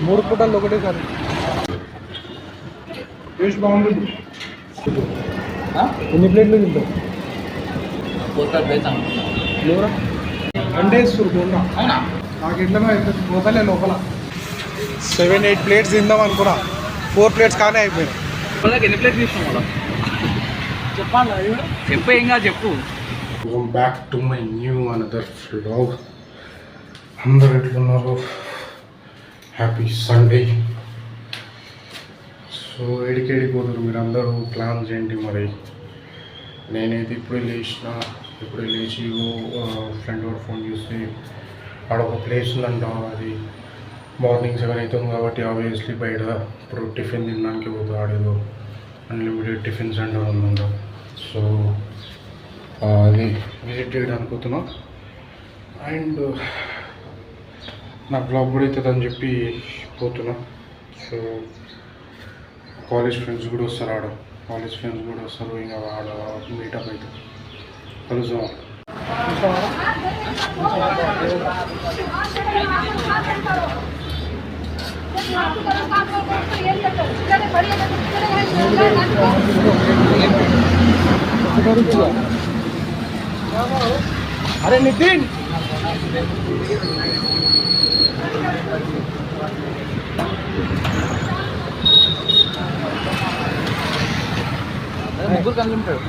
మూడు పూటలు ఒకటేసారి టేస్ట్ బాగుంటుంది. ఎన్ని ప్లేట్లు తింటావు? లేవరా అంటే ఇస్తారు బోండా. నాకు ఎట్లనో పోతలే లోపల 7-8 ప్లేట్స్ తిందాం అనుకున్నా. 4 ప్లేట్స్ కానీ అయిపోయినాయి. ఎన్ని ప్లేట్స్ తీసుకున్నాం చెప్పాలి చెప్పు ఏం కాదు చెప్పు. Welcome back to my new another vlog. అందరు ఎట్లున్నారు? Happy Sunday. సో ఎడికేడికి పోతారు మీరు అందరూ? ప్లాన్స్ ఏంటి మరి? నేనైతే ఇప్పుడే లేచి ఫ్రెండ్ కూడా ఫోన్ చూసి ఆడ ఒక ప్లేస్ ఉందంట. అది మార్నింగ్ 7 అవుతుంది కాబట్టి ఆబ్వియస్లీ బయట ఇప్పుడు టిఫిన్ తినడానికి పోతా. ఆడేదో అన్లిమిటెడ్ టిఫిన్ సెంటర్ ఉందంట. సో అది విజిట్ చేయడానికి పోతున్నా. అండ్ నా బ్లాగ్ కూడా అవుతుందని చెప్పి పోతున్నా. సో కాలేజ్ ఫ్రెండ్స్ కూడా వస్తారు. ఇంకా ఆడ మీటప్ అయితే కలుద్దాం. అరే నితిన్, ముగ్గురు అన్లిమిటెడ్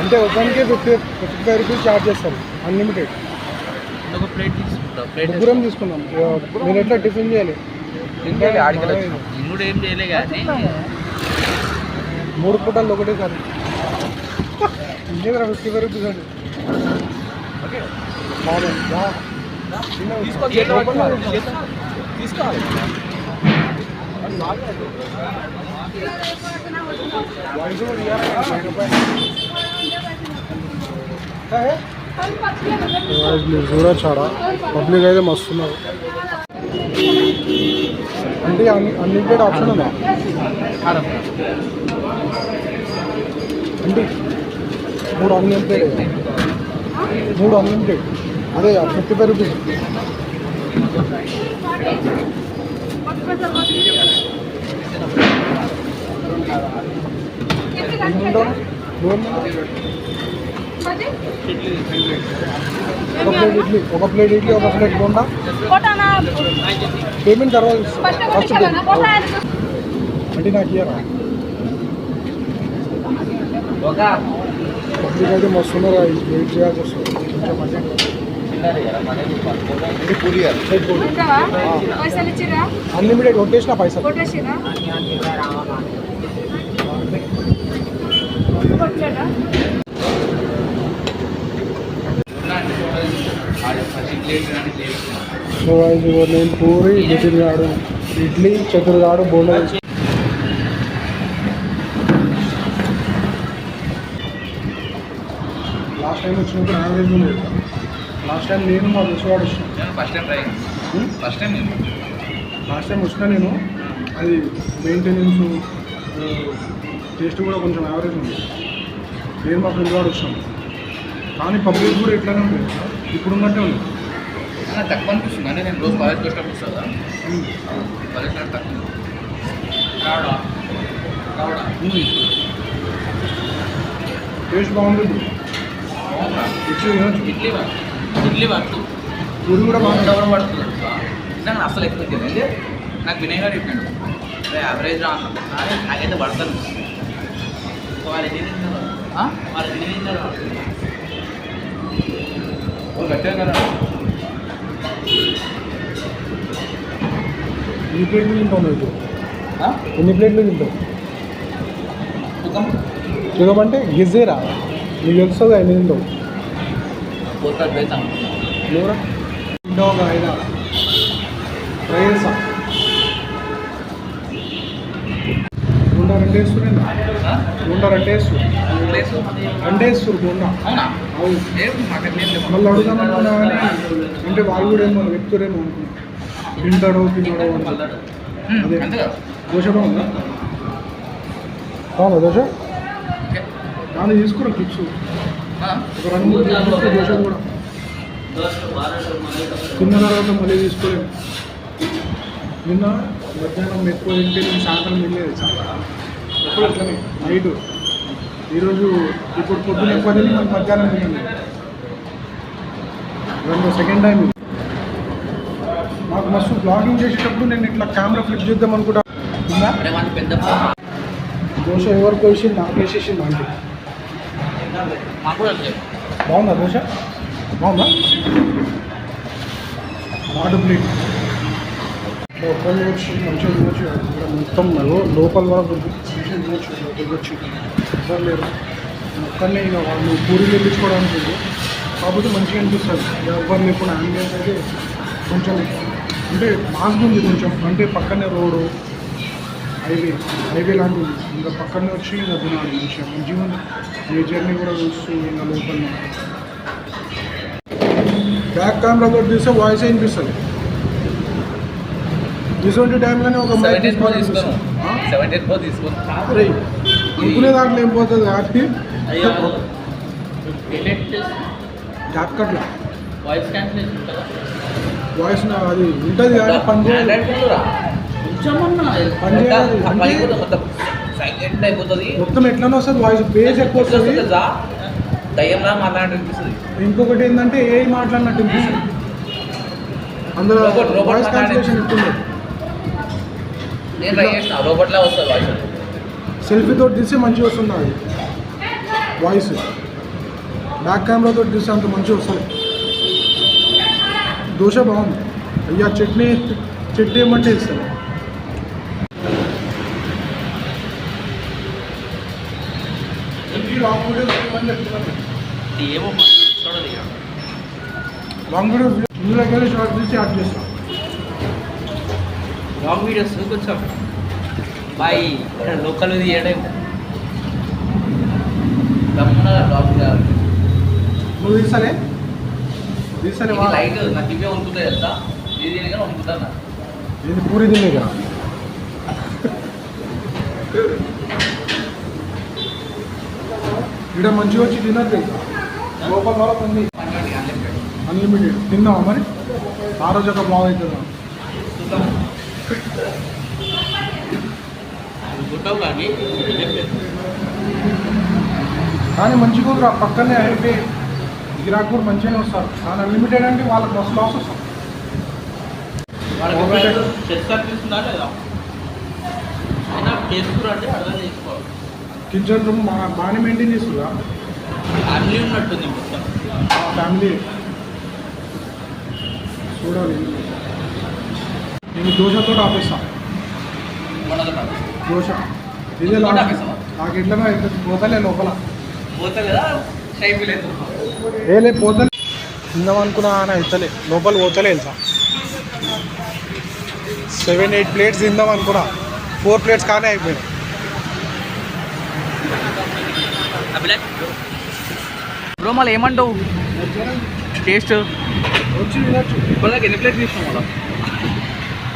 అంటే ఒకరికి 55 రూపీస్ ఛార్జ్ చేస్తారు. అన్లిమిటెడ్ ఒక ప్లేట్ తీసుకుంటా. ముగ్గురం తీసుకున్నాం. నేను ఎట్లా టిఫిన్ చేయాలి? ఇంకోటి ఏం చేయలే కానీ 3 పూటలు ఒకటేసారి. ఇంకేదా 55 రూపీస్ అండి. తీసుకోవాలి. మీరు చూడొచ్చు ఆడ పబ్లిక్ అయితే మస్తున్నారు. అంటే అన్లిమిటెడ్ ఆప్షన్ ఉందా? అంటే 3 అన్లిమిటెడ్ అదే 55 రూపీస్. ఒక ప్లేట్ ఇడ్లీ ఒక ప్లేట్ బోండా. పేమెంట్ తర్వాత ఫస్ట్ అంటే నాకు ఇయ్యరా? పబ్లిక్ అయితే మస్తున్నారు. వెయిట్ చేయాల్సి వస్తుంది. అన్లిమిటెడ్ కొట్టేసిన పైసలు. సో నేను పూరి, నితిన్ గాడు ఇడ్లీ, చతుర్ గాడు బోండా. లాస్ట్ టైం వచ్చినప్పుడు యావరేజ్ ఉంది. లాస్ట్ టైం నేను మా దోశవాడు వచ్చిన లాస్ట్ టైం వచ్చినా నేను. అది మెయింటెనెన్స్ టేస్ట్ కూడా కొంచెం యావరేజ్ ఉంది. నేను మా ఫ్రెండ్ వాడు వచ్చినాం. కానీ పబ్లిక్ కూడా ఎట్లానే ఉంది, ఇప్పుడు ఉన్నట్టే ఉంది. తక్కువ అనిపిస్తుంది. అంటే నేను రోజు కాలేజ్కి వచ్చినప్పుడు వస్తుందా కాలేజ్ తక్కువ టేస్ట్ బాగుంటుంది. ఇడ్లీ పడుతుంది, పూరి కూడా బాగుంటుంది. పడుతుంది నిజంగా అసలు ఎక్కువ తింది. నాకు వినయ్ గారు చెప్పాడు యావరేజ్ రా అన్న. నాకైతే పడతాను. వాళ్ళు ఎన్ని తింటారు, వాళ్ళు ఎన్ని తింటారు గట్టిగా కదా. ఎన్ని ప్లేట్లు తింటావు నువ్వు? ఎన్ని ప్లేట్లు తింటావు? సుఖం అంటే గిజ్జేరా? నీకు తెలుస్తుంది ఎన్ని తింటావు? లేవరా తింటావు ఒక 5 ట్రై చేస్తా. బోండా 2 వేస్తున్నా. బోండా 2 వేస్తారు బోండా. మళ్ళీ అడుగుదామనుకున్నా కానీ అంటే వాళ్ళు కూడా ఏమో వ్యక్తురేమో అనుకున్నా. తింటాడో అదే దోశ బాగుందా? బాగుందా దోశ? కానీ తీసుకురా క్లిప్స్ ఒక 2-3 దోశ కూడా తిన్న తర్వాత మళ్ళీ తీసుకోలేము. నిన్న మధ్యాహ్నం ఎక్కువ తింటే నేను సాయంత్రం తినలేదు చాలా ఎప్పుడు అట్లనే నైట్ ఈరోజు ఇప్పుడు పొద్దున ఎక్కువ తిని మళ్ళీ మధ్యాహ్నం తిన్నాను సెకండ్ టైం ఇది నాకు మస్తు బ్లాగింగ్ చేసేటప్పుడు నేను ఇట్లా కెమెరా ఫ్లిప్ చేద్దాం అనుకుంటా అరే మన పెద్ద దోశ ఎవరికి వేసింది నాకు వేసేసింది అంటే మాకు కూడా అంతే. బాగుందా దోశ బాగుందా నాటు ప్లేట్ లోపల వచ్చి మంచిగా తినొచ్చు ఇక్కడ మొత్తం లోపల వరకు మంచిగా తినొచ్చు లోపలికి వచ్చి ఎవరు లేరు ఒక్కనే ఇక వాళ్ళు పూరీలు వెళ్ళించుకోవడానికి ఉంది. కాకపోతే మంచిగా అనిపిస్తుంది ఎవరు లేకుండా అంబియన్స్ అయితే కొంచెం అంటే మాస్గా ఉంది కొంచెం అంటే పక్కనే రోడ్డు హైవే లాంటిది ఇంకా పక్కనే వచ్చి ఇంకా తినాలి మంచిగా ఉంది ఏ జర్నీ కూడా చూస్తూ ఇంకా లోపల బ్యాక్ కెమెరాతో తీస్తే వాయిస్ వినిపిస్తుంది ఇటువంటి టైంలోనే ఒక 17 Pro తీసుకోను 17 Pro తీసుకోను అరే అనుకునే దాంట్లో ఏం పోతుంది కాబట్టి అయ్యో గ్యాప్ కట్లా వాయిస్ క్యాన్సిలేషన్ ఉంటుందా వాయిస్ అది ఉంటుంది కానీ పని చేయాలి పని చేయాలి అంటే మొత్తం సైలెంట్ అయిపోతుంది మొత్తం ఎట్లనే వస్తుంది వాయిస్ బేస్ ఎక్కువ వస్తుంది దయ్యంలా మాట్లాడిపిస్తుంది. ఇంకొకటి ఏంటంటే ఏ మాట్లాడినట్టు అనిపిస్తుంది అందులో Robot వాయిస్ మాట్లాడే- క్యాన్సిలేషన్ ఉంటుంది నేను ట్రై చేసిన రోబోట్లా వస్తుంది వాయిస్. సెల్ఫీతో తీస్తే మంచిగా వస్తుంది అది వాయిస్ బ్యాక్ కెమెరాతో తీస్తే అంత మంచిగా వస్తుంది దోశ బాగుంది అయ్యా చట్నీ ఏమంటే ఇస్తాను లాంగ్ వీడియోస్ ఏమో చూడదు ఇక. లాంగ్ వీడియోస్ ఇందులోకి వెళ్ళి షార్ట్ తీసి యాడ్ చేస్తాం లాంగ్ వీడియోస్ కొంచెం బాయ్ ఇక్కడ లోకల్ తీయడం గమ్మున లాంగ్ నువ్వు తీస్తానే లైట్ నాకు ఇవే ఉంటుంది కదా ఇది కానీ అనుకుంటాను. ఇది పూరి తినే కదా ఇక్కడ మంచిగా వచ్చి తినద్దు లోపల వరకు ఉంది అన్లిమిటెడ్ తిన్నావా మరి ఆ రోజు ఒక బ్లాగ్ అవుతుందా అనుకుంటావు కానీ కానీ మంచిగా కుదురు పక్కనే అయితే గిరాక్ కూడా మంచిగానే వస్తారు కానీ అన్లిమిటెడ్ అంటే వాళ్ళకి మస్తు లాస్ వస్తారు వాళ్ళకి చెస్ అనిపిస్తుందా లేదా అయినా చేసుకురా అంటే అర్థం చేసుకోవాలి. కిచెన్ రూమ్ బాగానే మెయింటైన్ చేస్తుందా అన్నీ ఉన్నట్టుంది మొత్తం. ఫ్యామిలీ చూడాలి నేను దోశతో ఆపేస్తా దోశ ఇదే ఇంకోటి లాస్ట్ ఆపేస్తావా? నాకు ఎట్లనో అయితే పోతలే లోపల పోతుంది కదా టైం లేదు. ఏలే పోతలే తిందామనుకున్నా అని అవుతలే లోపల పోతలే వెళ్తా 7-8 ప్లేట్స్ తిందాం అనుకున్నా 4 ప్లేట్స్ కానీ అయిపోయినాయి బ్రో మళ్ళీ ఏమంటావు టేస్ట్ వచ్చి వినొచ్చు ఇప్పటిదాకా ఎన్ని ప్లేట్స్ తీసుకో మళ్ళీ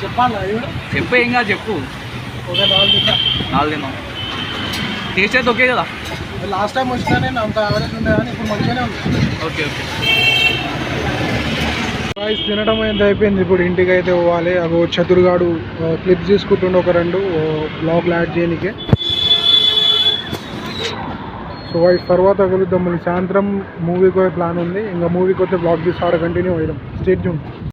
చెప్పాలి అవి కూడా చెప్పు ఏం కాదు చెప్పు. ఒక 4 తిన్నా 4 తిన్నాం టేస్ట్ అయితే ఓకే కదా. లాస్ట్ టైం వచ్చినా నేను అంత యావరేజ్ ఉండే కానీ ఇప్పుడు మంచిగానే ఉంది ఓకే ఓకే రైస్ తినడం ఎంత అయిపోయింది ఇప్పుడు ఇంటికి అయితే పోవాలి అవి చతురుగాడు క్లిప్స్ తీసుకుంటుండే ఒక 2 బ్లాగ్లు యాడ్ చేయనికే సో వాటి తర్వాత కలుద్దాం మళ్ళీ సాయంత్రం మూవీకి పోయే ప్లాన్ ఉంది ఇంకా మూవీకి వస్తే బ్లాగ్ తీసి ఆడ కంటిన్యూ అయ్యాం స్టేట్ జూన్